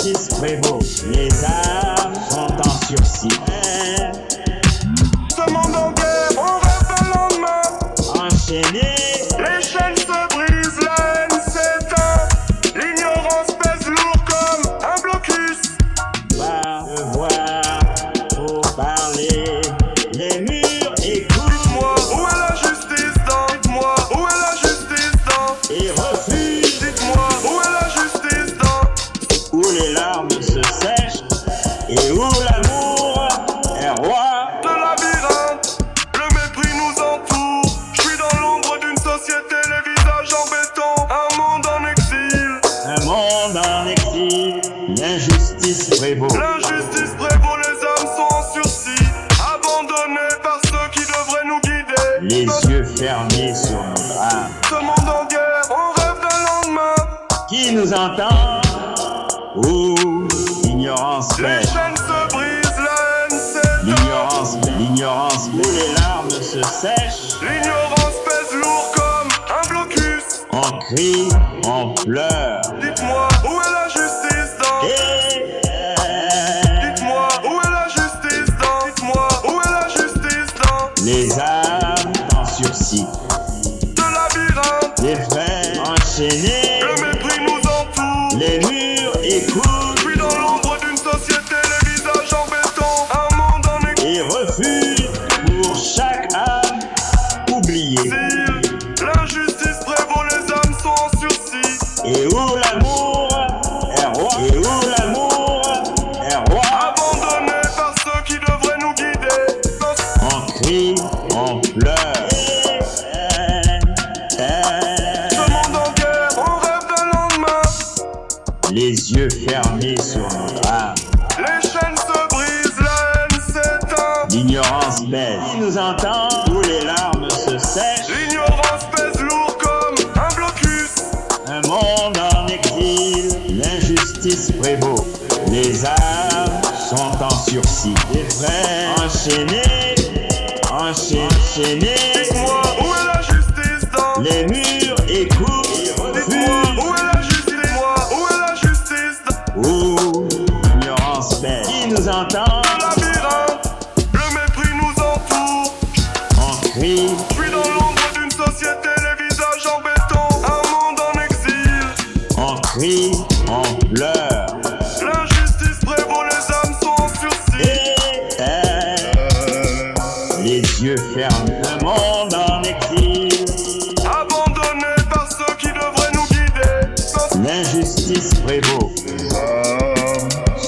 L'injustice prévaut, les âmes sont en sursis. Ce monde en guerre, on rêve d'un lendemain. Enchaîné, Les chaînes se brisent, la haine s'éteint. L'ignorance pèse lourd comme un blocus. par devoir, pour parler, les murs écoutent. Dites-moi, où est la justice dans? Dites-moi, où est la justice dans? Et refusent, Dites-moi, où est la justice dans? où les larmes se sèchent et où l'amour est roi. De labyrinthe, le mépris nous entoure. Je suis dans l'ombre d'une société, les visages en béton. Un monde en exil, Un monde en exil, l'injustice prévaut. l'injustice prévaut, les âmes sont en sursis. Abandonnés par ceux qui devraient nous guider. Les yeux fermés sur notre âme. Ce monde en guerre, on rêve d'un lendemain. Qui nous entend? Où l'ignorance Les pèse. chaînes se brisent, la haine s'éteint. L'ignorance, où les larmes se sèchent. L'ignorance pèse lourd comme un blocus. On crie, on pleure. Dites-moi, où est la justice dans? Et Dites-moi, où est la justice dans? Dites-moi, où est la justice dans? les âmes en sursis. De labyrinthe, Les frères enchaînés, le mépris nous entoure. les murs écoutent Je suis dans l'ombre d'une société, les visages en béton. Un monde en exil, et refusent pour chaque âme oubliée. l'injustice prévaut, les âmes sont en sursis. Et où l'amour est roi. Et où l'amour est roi. Abandonnés par ceux qui devraient nous guider. On crie, on pleure. Ce monde en guerre, on rêve d'un lendemain. Les yeux fermés sur notre âme. Les chaînes se brisent, la haine s'éteint. L'ignorance pèse. Qui nous entend? Où les larmes se sèchent. L'ignorance pèse lourd comme un blocus. Un monde en exil. L'injustice prévaut. Les âmes sont en sursis. Les frères enchaînés, enchaînés. Dites-moi, où est la justice dans? Les murs écoutent et Dites-moi, refusent. où est la justice? Dites-moi, où est la justice dans? Où l'ignorance pèse. Qui nous entend? De labyrinthe, le mépris nous entoure. On crie, Je suis dans l'ombre d'une société, les visages en béton. Un monde en exil, on crie, on pleure. l'injustice prévaut, les âmes sont en sursis. Les yeux fermés, un monde en exil. Abandonnés par ceux qui devraient nous guider. L'injustice prévaut,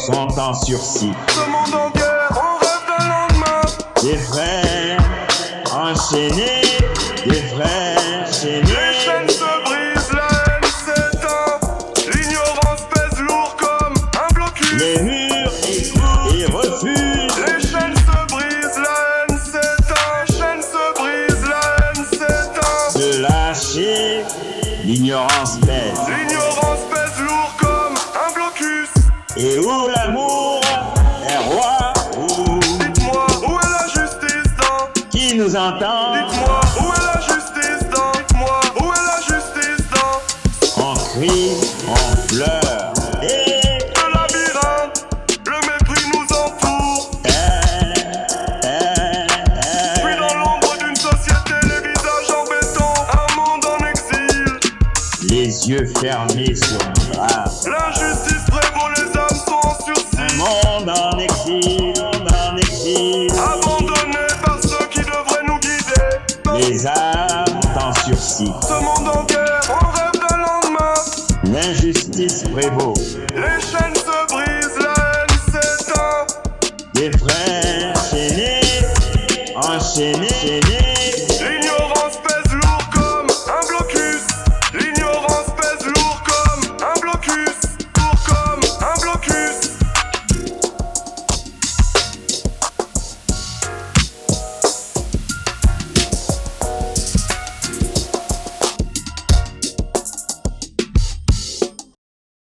sont en sursis. Ce monde en guerre, on rêve d'un lendemain. Des frères enchaînés, des frères Les enchaînés. chaînes se brisent, la haine s'éteint. L'ignorance pèse lourd comme un blocus. Les murs écoutent et refusent. Les chaînes se brisent, la haine s'éteint. Les chaînes se brisent, la haine s'éteint. De lâcher, l'ignorance pèse. L'ignorance pèse lourd comme un blocus. Et où l'amour est roi, où Dites-moi, où est la justice dans? qui nous entend? Dites-moi, où est la justice dans? Dites-moi, où est la justice dans? On crie, on pleure. De labyrinthe, le mépris nous entoure. Je suis dans l'ombre d'une société, les visages en béton. Un monde en exil, Les yeux fermés sur notre âme. l'injustice prévaut, les âmes sont en Un sursis. monde en exil, en exil. Abandonnés par ceux qui devraient nous guider. Les âmes en sursis. Ce monde en guerre, on rêve d'un lendemain. L'injustice prévaut. Les chaînes se brisent, la haine s'éteint. Des frères enchaînés, enchaînés.